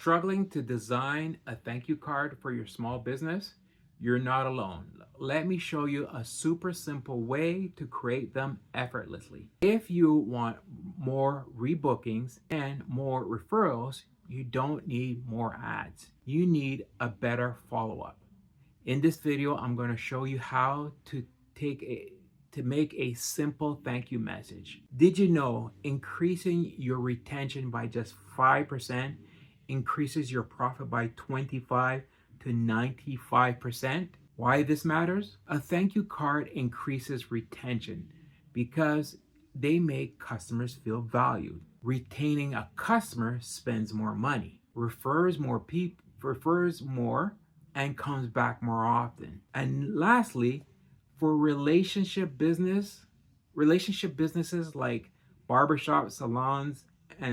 Struggling to design a thank you card for your small business? You're not alone. Let me show you a super simple way to create them effortlessly. If you want more rebookings and more referrals, you don't need more ads. You need a better follow-up. In this video, I'm going to show you how to make a simple thank you message. Did you know increasing your retention by just 5% increases your profit by 25 to 95%? Why this matters? A thank you card increases retention because they make customers feel valued. Retaining a customer spends more money, refers more, and comes back more often. And lastly, for relationship businesses like barbershop salons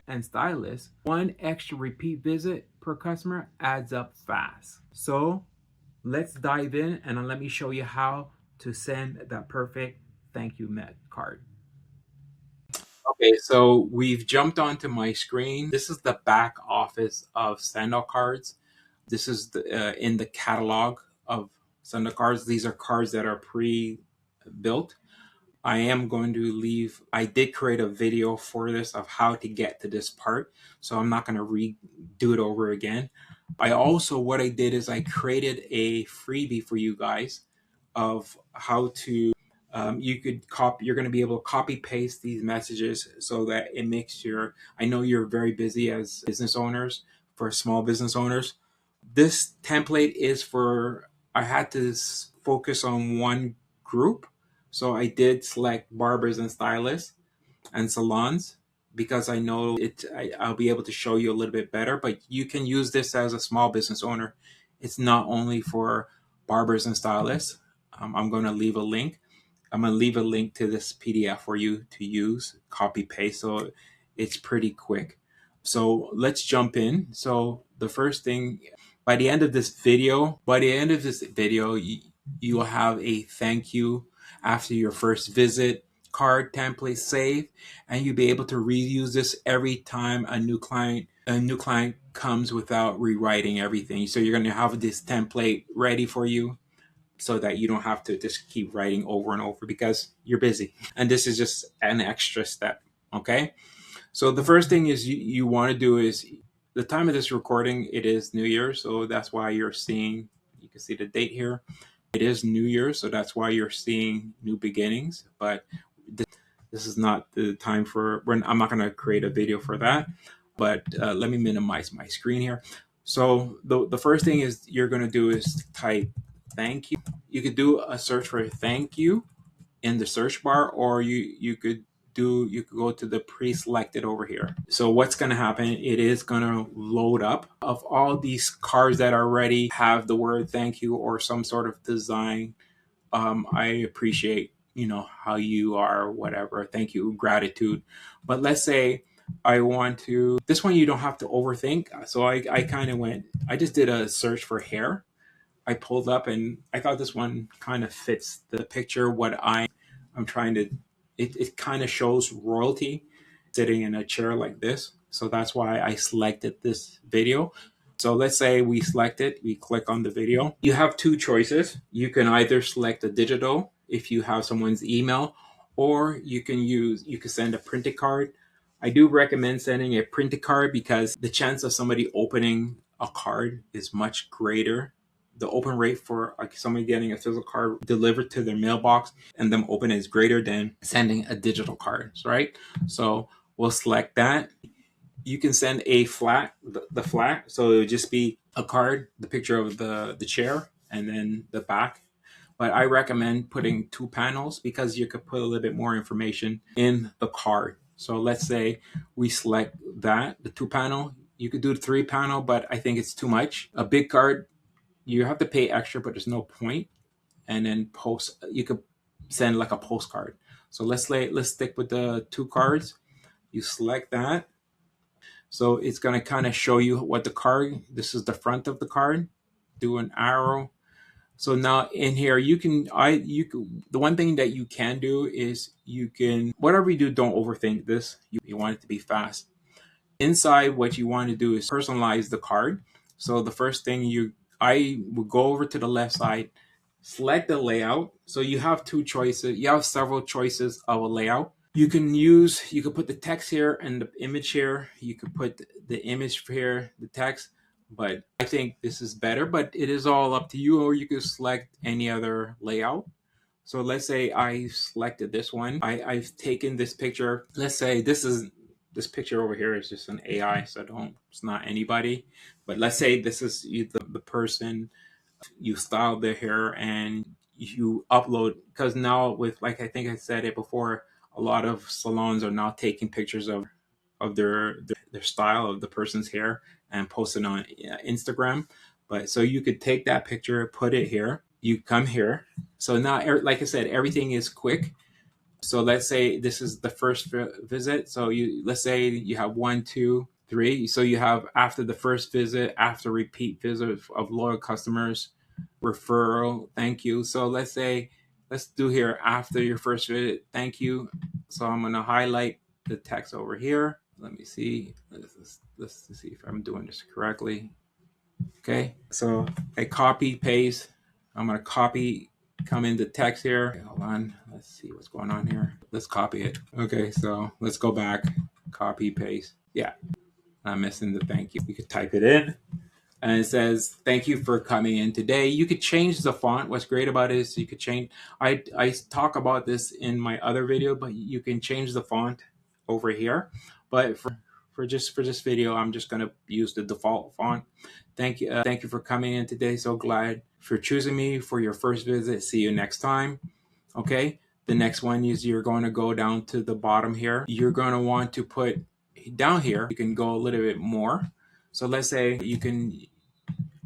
and stylists, one extra repeat visit per customer adds up fast. So let's dive in and let me show you how to send that perfect thank you card. Okay, so we've jumped onto my screen. This is the back office of SendOutCards. This is in the catalog of SendOutCards. These are cards that are pre-built. I did create a video for this of how to get to this part, so I'm not going to redo it over again. What I did is I created a freebie for you guys of how to you're going to be able to copy paste these messages so that it makes I know you're very busy as business owners, for small business owners. This template is I had to focus on one group. So I did select barbers and stylists and salons because I know I'll be able to show you a little bit better, but you can use this as a small business owner. It's not only for barbers and stylists. I'm going to leave a link. I'm going to leave a link to this PDF for you to use, copy paste. So it's pretty quick. So let's jump in. So the first thing, by the end of this video, you will have a thank you after your first visit card template saved, and you'll be able to reuse this every time a new client comes without rewriting everything. So you're going to have this template ready for you so that you don't have to just keep writing over and over because you're busy. And this is just an extra step. Okay. So the first thing is you want to do is, the time of this recording, it is New Year. So that's why you can see the date here. It is New Year. So that's why you're seeing new beginnings. But this is not the time I'm not going to create a video for that. But let me minimize my screen here. So the first thing is you're going to do is type thank you. You could do a search for thank you in the search bar, or you could go to the pre-selected over here. So what's going to happen, it is going to load up of all these cards that already have the word thank you or some sort of design. I appreciate, how you are, whatever, thank you, gratitude. But let's say this one you don't have to overthink. So I just did a search for hair. I pulled up and I thought this one kind of fits the picture. I'm trying to, it kind of shows royalty sitting in a chair like this. So that's why I selected this video. So let's say we select it, we click on the video. You have two choices. You can either select a digital if you have someone's email, or you can send a printed card. I do recommend sending a printed card because the chance of somebody opening a card is much greater. The open rate for somebody getting a physical card delivered to their mailbox and them open is greater than sending a digital card, right? So we'll select that. You can send a flat, the flat. So it would just be a card, the picture of the chair, and then the back. But I recommend putting 2 panels because you could put a little bit more information in the card. So let's say we select that, the 2 panel. You could do the 3 panel, but I think it's too much. A big card, you have to pay extra, but there's no point. And then you could send like a postcard. So let's stick with the 2 cards. You select that. So it's going to kind of show you what this is the front of the card. Do an arrow. So now in here, the one thing that you can do is whatever you do, don't overthink this. You want it to be fast. Inside, what you want to do is personalize the card. So the first thing I will go over to the left side, select the layout. So you have two choices. You have several choices of a layout. You can put the text here and the image here. You could put the image here, the text, but I think this is better, but it is all up to you, or you could select any other layout. So let's say I selected this one. I've taken this picture. Let's say this picture over here is just an AI, so it's not anybody. But let's say this is the person. You style their hair and you upload, because now with, like I think I said it before, a lot of salons are now taking pictures of their style of the person's hair and posting on Instagram. But so you could take that picture, put it here, you come here. So now, like I said, everything is quick. So let's say this is the first visit. So let's say you have 1, 2, 3. So you have, after the first visit, after repeat visit of loyal customers, referral, thank you. So let's do here after your first visit, thank you. So I'm going to highlight the text over here. Let me see. Let's see if I'm doing this correctly. Okay. So I copy paste. I'm going to come into text here. Okay, hold on. Let's see what's going on here. Let's copy it. Okay. So let's go back, copy, paste. Yeah. I'm missing the thank you. We could type it in. And it says, thank you for coming in today. You could change the font. What's great about it is you could change. I talk about this in my other video, but you can change the font over here. But for this video, I'm just going to use the default font. Thank you for coming in today. So glad for choosing me for your first visit. See you next time. Okay. The next one is, you're going to go down to the bottom here. You're going to want to put down here. You can go a little bit more. So let's say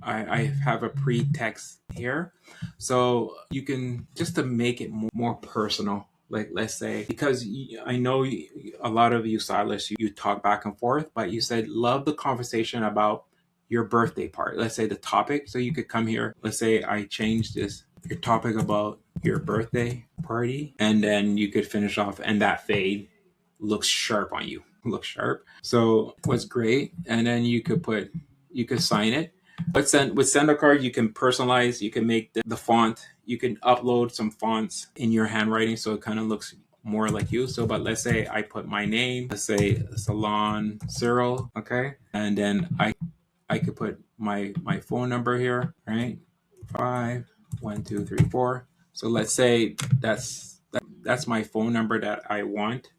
I have a pre-text here. So you can, just to make it more personal, like let's say, because I know a lot of you stylists, you talk back and forth, but you said love the conversation about your birthday party. Let's say the topic. So you could come here. Let's say I change this, your topic about your birthday party, and then you could finish off, and that fade looks sharp on you. Looks sharp. So what's great, and then you could sign it. But with SendOutCards, you can personalize. You can make the font. You can upload some fonts in your handwriting, so it kind of looks more like you. So, but let's say I put my name. Let's say Salon Cyril. Okay, and then I could put my phone number here. Right, 51234. So let's say that's my phone number that I want,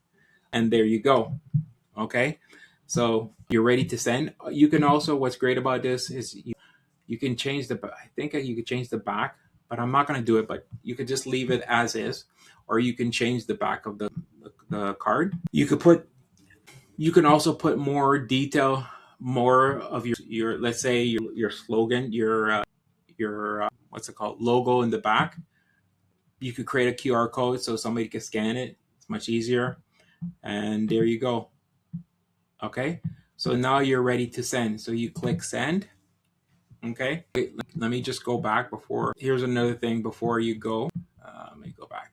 and there you go. Okay, so you're ready to send. You can also, what's great about this is you can change I think you could change the back, but I'm not going to do it, but you could just leave it as is, or you can change the back of the card. You can also put more detail, more of your let's say your slogan, your what's it called, logo in the back. You could create a QR code so somebody can scan it. It's much easier. And there you go. Okay, so now you're ready to send. So you click send. Okay, wait, let me just go back before. Here's another thing before you go. Let me go back.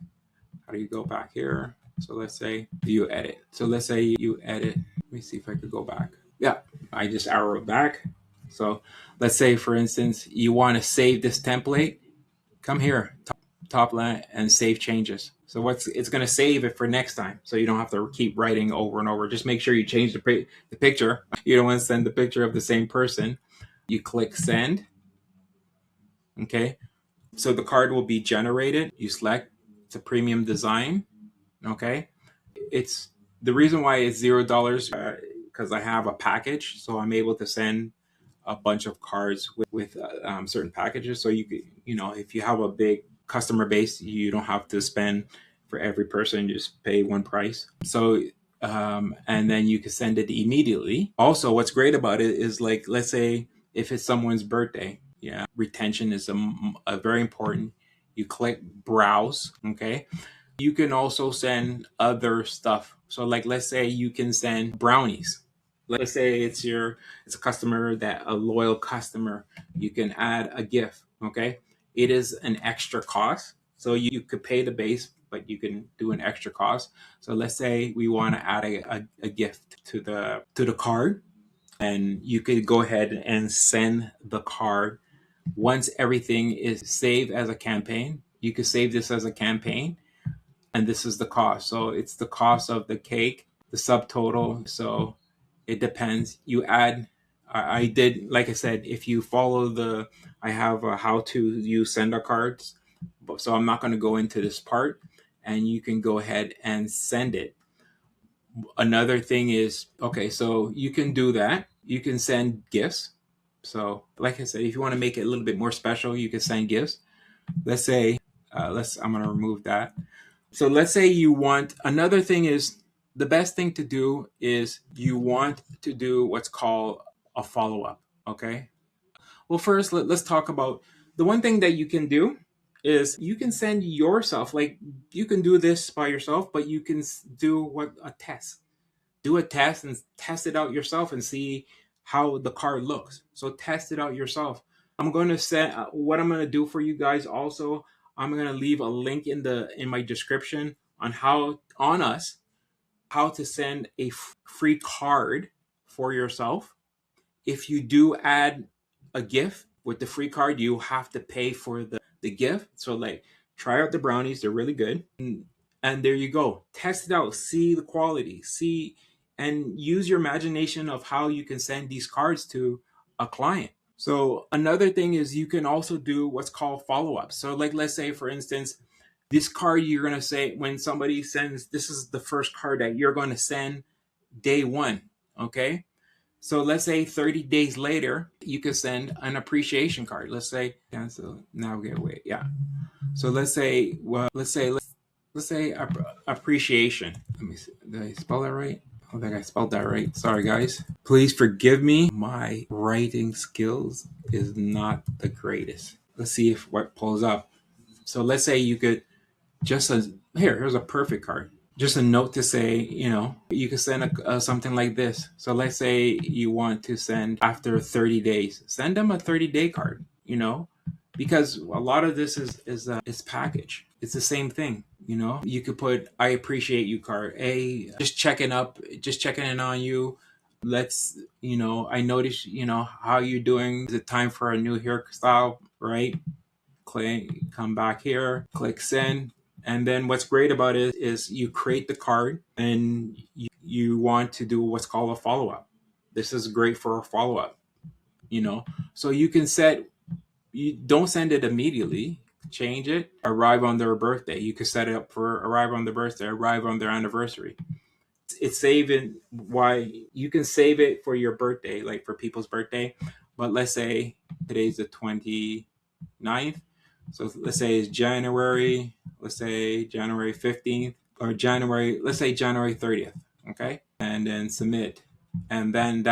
How do you go back here? So let's say you edit. So let's say you edit. Let me see if I could go back. Yeah, I just arrow back. So let's say, for instance, you want to save this template. Come here, top left, and save changes. So it's going to save it for next time, so you don't have to keep writing over and over. Just make sure you change the picture. You don't want to send the picture of the same person. You click send. Okay, so the card will be generated. You select, it's a premium design. Okay, it's the reason why it's $0 because I have a package, so I'm able to send a bunch of cards with certain packages. So you could, if you have a big customer base, you don't have to spend for every person, just pay one price. So and then you can send it immediately. Also, what's great about it is, like, let's say if it's someone's birthday, yeah, retention is a very important. You click browse. Okay, you can also send other stuff. So like, let's say you can send brownies. Let's say it's a customer, a loyal customer. You can add a gift. Okay, it is an extra cost, so you could pay the base, but you can do an extra cost. So let's say we want to add a gift to the card, and you could go ahead and send the card. Once everything is saved as a campaign, you could save this as a campaign, and this is the cost. So it's the cost of the cake, the subtotal. So it depends. You add. I did, like I said, if you follow I have a how to use SendOutCards, so I'm not going to go into this part, and you can go ahead and send it. Another thing is, okay, so you can do that. You can send gifts. So, like I said, if you want to make it a little bit more special, you can send gifts. Let's say, I'm going to remove that. So let's say you want, another thing is, the best thing to do is you want to do what's called a follow-up. Okay. Well, first, let's talk about the one thing that you can do is you can send yourself, like you can do this by yourself, but you can do a test. Do a test and test it out yourself and see how the card looks. So test it out yourself. I'm going to set what I'm going to do for you guys. Also, I'm going to leave a link in my description on how to send a free card for yourself. If you do add a gift with the free card, you have to pay for the gift. So like, try out the brownies. They're really good. And there you go. Test it out. See the quality. See and use your imagination of how you can send these cards to a client. So another thing is you can also do what's called follow-up. So like, let's say for instance, this card you're going to say, when somebody sends, this is the first card that you're going to send day one. Okay. So let's say 30 days later, you could send an appreciation card. Let's say cancel, navigate away. Yeah. So let's say appreciation. Let me see. Did I spell that right? I don't think I spelled that right. Sorry, guys. Please forgive me. My writing skills is not the greatest. Let's see if what pulls up. So let's say you could here's a perfect card. Just a note to say, you could send something like this. So let's say you want to send after 30 days. Send them a 30-day card, because a lot of this is package. It's the same thing, You could put I appreciate you card. Hey, just checking in on you. Let's, I notice, how you're doing. Is it time for a new hairstyle, right? Come back here, click send. And then what's great about it is you create the card and you want to do what's called a follow-up. This is great for a follow-up, So you can you don't send it immediately, change it, arrive on their birthday. You could set it up for arrive on their birthday, arrive on their anniversary. It's saving why you can save it for your birthday, like for people's birthday. But let's say today's the 29th. So let's say it's January, let's say January 15th or let's say January 30th. Okay. And then submit. And then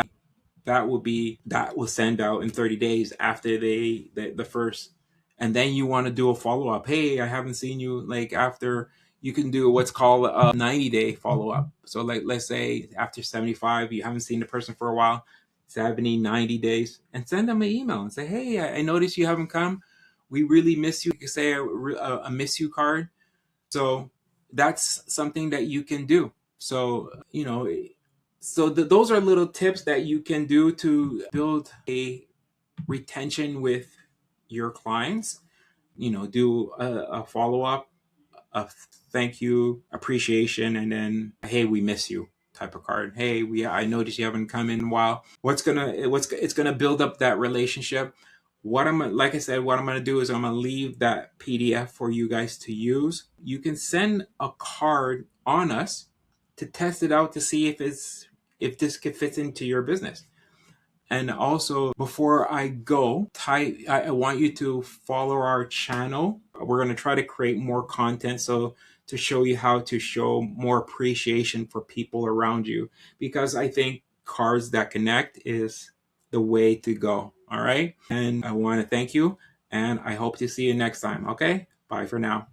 that will send out in 30 days after the first. And then you want to do a follow up. Hey, I haven't seen you, like after. You can do what's called a 90-day follow up. So like, let's say after 75, you haven't seen the person for a while, 70, 90 days, and send them an email and say, hey, I noticed you haven't come. We really miss you. You can say a miss you card. So that's something that you can do. So, those are little tips that you can do to build a retention with your clients. Do a follow up, a thank you, appreciation, and then hey, we miss you type of card. Hey, I noticed you haven't come in a while. It's gonna build up that relationship. Like I said, what I'm gonna do is I'm gonna leave that PDF for you guys to use. You can send a card on us to test it out to see if this could fit into your business. And also, before I go, I want you to follow our channel. We're going to try to create more content to show you how to show more appreciation for people around you, because I think Cards That Connect is the way to go. All right. And I want to thank you, and I hope to see you next time. Okay. Bye for now.